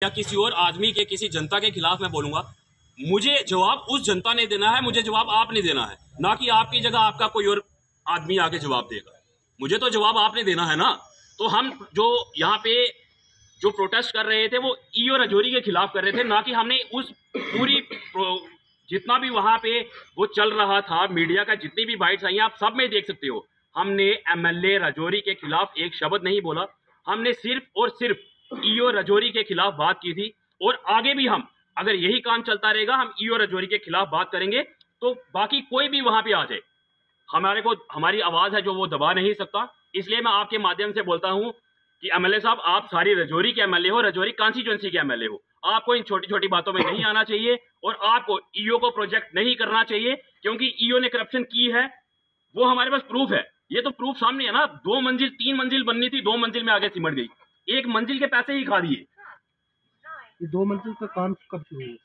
या किसी और आदमी के, किसी जनता के खिलाफ मैं बोलूंगा, मुझे जवाब उस जनता ने देना है, मुझे जवाब आपने देना है, ना कि आपकी जगह आपका कोई और आदमी आके जवाब देगा। मुझे तो जवाब आपने देना है ना। तो हम जो यहाँ पे जो प्रोटेस्ट कर रहे थे वो ईओ राजौरी के खिलाफ कर रहे थे, ना कि हमने उस पूरी जितना भी वहां पे वो चल रहा था, मीडिया का जितनी भी बाइट्स आई हैं आप सब में देख सकते हो, हमने एमएलए राजौरी के खिलाफ एक शब्द नहीं बोला। हमने सिर्फ और सिर्फ ईओ राजौरी के खिलाफ बात की थी, और आगे भी हम, अगर यही काम चलता रहेगा, हम ईओ राजौरी के खिलाफ बात करेंगे। तो बाकी कोई भी वहां पे आ जाए, हमारे को हमारी आवाज है जो वो दबा नहीं सकता। इसलिए मैं आपके माध्यम से बोलता हूं कि एमएलए साहब, आप सारी राजौरी के एमएलए हो, राजौरी कॉन्स्टिट्यूएंसी के एमएलए हो, आपको इन छोटी छोटी बातों में नहीं आना चाहिए, और आपको ईओ को प्रोजेक्ट नहीं करना चाहिए, क्योंकि ईओ ने करप्शन की है, वो हमारे पास प्रूफ है। ये तो प्रूफ सामने है ना। 2 मंजिल 3 मंजिल बननी थी, 2 मंजिल में आगे सिमट गई, 1 मंजिल के पैसे ही खा दिए। ये 2 मंजिल का काम कब शुरू हुआ?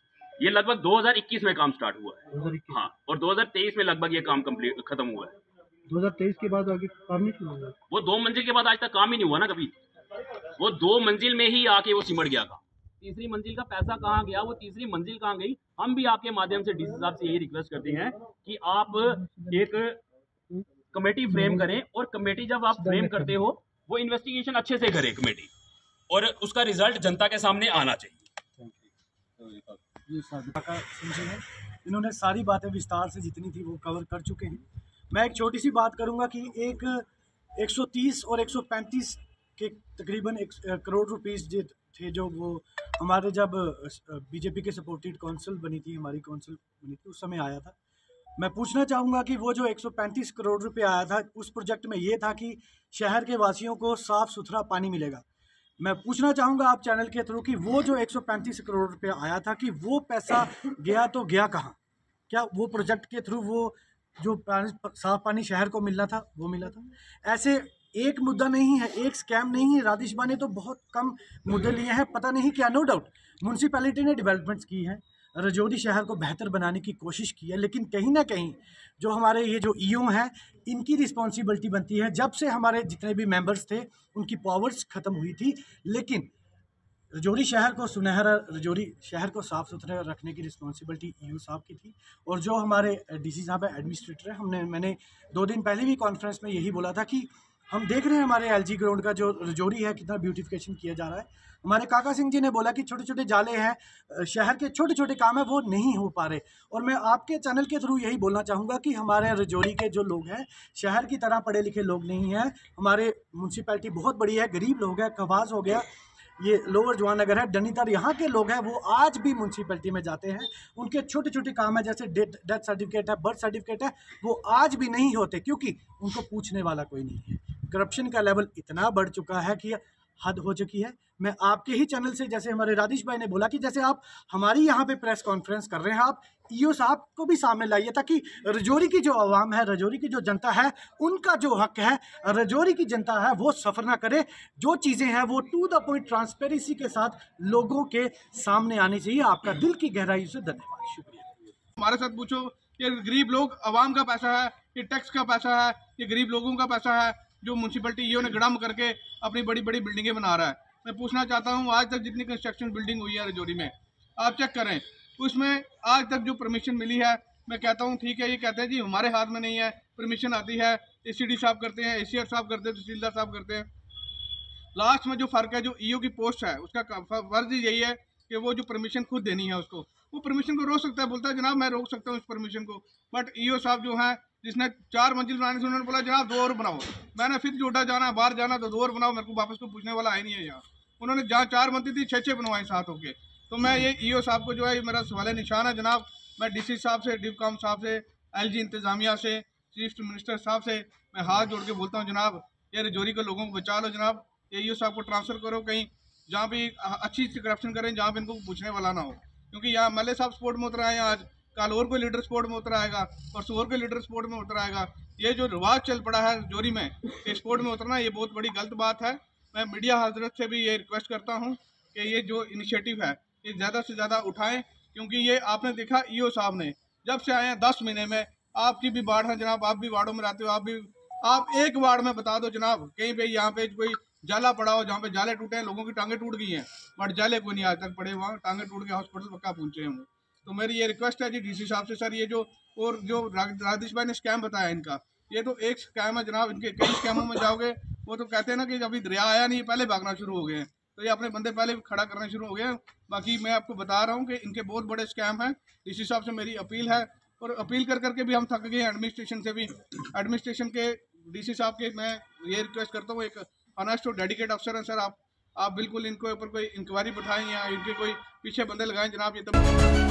ये लगभग 2021 में काम स्टार्ट हुआ है। 2021? हाँ, और 2023 में लगभग ये काम कंप्लीट खत्म हुआ है। 2023 के बाद आगे काम नहीं शुरू हुआ? वो 2 मंजिल के बाद आज तक काम ही नहीं हुआ ना कभी। वो 2 मंजिल में ही आके वो सिमट गया था। तीसरी मंजिल का पैसा कहाँ गया, वो तीसरी मंजिल कहाँ गई? हम भी आपके माध्यम से डीसी साहब से यही रिक्वेस्ट करते हैं कि आप एक कमेटी फ्रेम करें, और कमेटी जब आप फ्रेम करते हो वो इन्वेस्टिगेशन अच्छे से करे कमेटी, और उसका रिजल्ट जनता के सामने आना चाहिए। इन्होंने सारी बातें विस्तार से जितनी थी वो कवर कर चुके हैं। मैं एक छोटी सी बात करूंगा कि एक 130 और 135 के तकरीबन 1 करोड़ रुपीस थे जो वो हमारे जब बीजेपी के सपोर्टेड काउंसिल बनी थी, हमारी काउंसिल बनी थी, उस समय आया था। मैं पूछना चाहूँगा कि वो जो 135 करोड़ रुपए आया था, उस प्रोजेक्ट में ये था कि शहर के वासियों को साफ़ सुथरा पानी मिलेगा। मैं पूछना चाहूँगा आप चैनल के थ्रू कि वो जो 135 करोड़ रुपए आया था, कि वो पैसा गया तो गया कहाँ? क्या वो प्रोजेक्ट के थ्रू वो जो साफ पानी शहर को मिलना था वो मिला था? ऐसे एक मुद्दा नहीं है, एक स्कैम नहीं है। राजेश भाई ने तो बहुत कम मुद्दे लिए हैं, पता नहीं क्या। नो डाउट म्यूनसिपैलिटी ने डेवलपमेंट्स की हैं, राजौरी शहर को बेहतर बनाने की कोशिश की है, लेकिन कहीं ना कहीं जो हमारे ये जो ईओ हैं, इनकी रिस्पॉन्सिबिलिटी बनती है। जब से हमारे जितने भी मेंबर्स थे उनकी पावर्स ख़त्म हुई थी, लेकिन राजौरी शहर को सुनहरा, राजौरी शहर को साफ़ सुथरा रखने की रिस्पॉन्सिबिलिटी ईओ साहब की थी। और जो हमारे डीसी साहब है, एडमिनिस्ट्रेटर है, मैंने 2 दिन पहले भी कॉन्फ्रेंस में यही बोला था कि हम देख रहे हैं हमारे एलजी ग्राउंड का जो राजौरी है कितना ब्यूटिफिकेशन किया जा रहा है। हमारे काका सिंह जी ने बोला कि छोटे छोटे जाले हैं, शहर के छोटे छोटे काम है वो नहीं हो पा रहे। और मैं आपके चैनल के थ्रू यही बोलना चाहूँगा कि हमारे राजौरी के जो लोग हैं, शहर की तरह पढ़े लिखे लोग नहीं हैं। हमारे म्यूनसिपैलिटी बहुत बड़ी है, गरीब लोग हैं। खवास हो गया, ये लोअर जवान नगर है, डनीतर, यहाँ के लोग हैं वो आज भी म्यूनसिपैलिटी में जाते हैं। उनके छोटे छोटे काम है, जैसे डेथ सर्टिफिकेट है, बर्थ सर्टिफिकेट है, वो आज भी नहीं होते, क्योंकि उनको पूछने वाला कोई नहीं है। करप्शन का लेवल इतना बढ़ चुका है कि हद हो चुकी है। मैं आपके ही चैनल से, जैसे हमारे राजेश भाई ने बोला कि जैसे आप हमारी यहाँ पे प्रेस कॉन्फ्रेंस कर रहे हैं, आप ईओ साहब को भी सामने लाइए, ताकि राजौरी की जो आवाम है, राजौरी की जो जनता है, उनका जो हक है, राजौरी की जनता है वो सफ़र ना करे। जो चीज़ें हैं वो टू द पॉइंट ट्रांसपेरेंसी के साथ लोगों के सामने आनी चाहिए। आपका दिल की गहराई से धन्यवाद, शुक्रिया। हमारे साथ पूछो, ये गरीब लोग, आवाम का पैसा है, ये टैक्स का पैसा है, ये गरीब लोगों का पैसा है जो म्यूनसिपैलिटी ईओ ने गड़म करके अपनी बड़ी बड़ी बिल्डिंगें बना रहा है। मैं पूछना चाहता हूँ, आज तक जितनी कंस्ट्रक्शन बिल्डिंग हुई है राजौरी में, आप चेक करें, उसमें आज तक जो परमिशन मिली है, मैं कहता हूँ ठीक है, ये कहते हैं जी हमारे हाथ में नहीं है, परमिशन आती है एसीडी साहब करते हैं, एसीआर साहब करते हैं, तहसीलदार साहब करते हैं। लास्ट में जो फ़र्क है, जो ईओ की पोस्ट है, उसका फर्ज यही है कि वो जो परमिशन खुद देनी है उसको, वो परमिशन को रोक सकता है, बोलता है जनाब मैं रोक सकता हूँ इस परमिशन को। बट ईओ साहब जो है, जिसने 4 मंजिल बनाने से उन्होंने बोला जनाब 2 और बनाओ। मैंने फिर जोड़ा जाना, बाहर जाना, तो 2 और बनाओ, मेरे को वापस को पूछने वाला है नहीं है यहाँ। उन्होंने जहाँ 4 बनती थी 6-6 बनवाए साथ होके। तो मैं ये ईओ साहब को जो है, मेरा सवाल निशान है जनाब। मैं डीसी साहब से, डिवकॉम साहब से, एलजी इंतजामिया से, चीफ मिनिस्टर साहब से मैं हाथ जोड़ के बोलता हूँ जनाब, ये राजौरी के लोगों को बचा लो जनाब। ये ईओ साहब को ट्रांसफ़र करो कहीं जहाँ भी अच्छी करप्शन करें, जहाँ पे इनको पूछने वाला ना हो। क्योंकि यहाँ एमएलए साहब स्पोर्ट में उतर आए हैं, आज कल और कोई लीडर स्पोर्ट में उतर आएगा, परसों और कोई लीडर स्पोर्ट में उतर आएगा। ये जो रिवाज चल पड़ा है राजौरी में कि स्पोर्ट में उतरना, ये बहुत बड़ी गलत बात है। मैं मीडिया हजरत से भी ये रिक्वेस्ट करता हूँ कि ये जो इनिशिएटिव है ये ज़्यादा से ज़्यादा उठाएं, क्योंकि ये आपने देखा ईओ साहब ने जब से आए हैं 10 महीने में, आपकी भी वार्ड है जनाब, आप भी वार्डों में रहते हो, आप एक वार्ड में बता दो जनाब, कहीं पे यहाँ पे कोई जाला पड़ा हो, जहाँ पे जाले टूटे हैं, लोगों की टांगे टूट गई हैं, बट जाले कोई नहीं आज तक पड़े, वहाँ टांगे टूट के हॉस्पिटल पक्का पहुंचे हैं वो। तो मेरी ये रिक्वेस्ट है जी डीसी साहब से, सर ये जो और जो राजेश भाई ने स्कैम बताया इनका, ये तो एक स्कैम है जनाब, इनके कई स्कैमों में जाओगे वो तो कहते हैं ना कि अभी दरिया आया नहीं पहले भागना शुरू हो गए हैं, तो ये अपने बंदे पहले खड़ा करना शुरू हो गए हैं। बाकी मैं आपको बता रहा हूँ कि इनके बहुत बड़े स्कैम हैं। डीसी साहब से मेरी अपील है, और अपील कर करके भी हम थक गए हैं, एडमिनिस्ट्रेशन से भी, एडमिनिस्ट्रेशन के डीसी साहब के मैं ये रिक्वेस्ट करता हूँ, एक ऑनेस्ट और डेडिकेट अफसर हैं सर आप बिल्कुल इनके ऊपर कोई इंक्वायरी बैठाएं या इनके कोई पीछे बंदे लगाएं जनाब, ये तब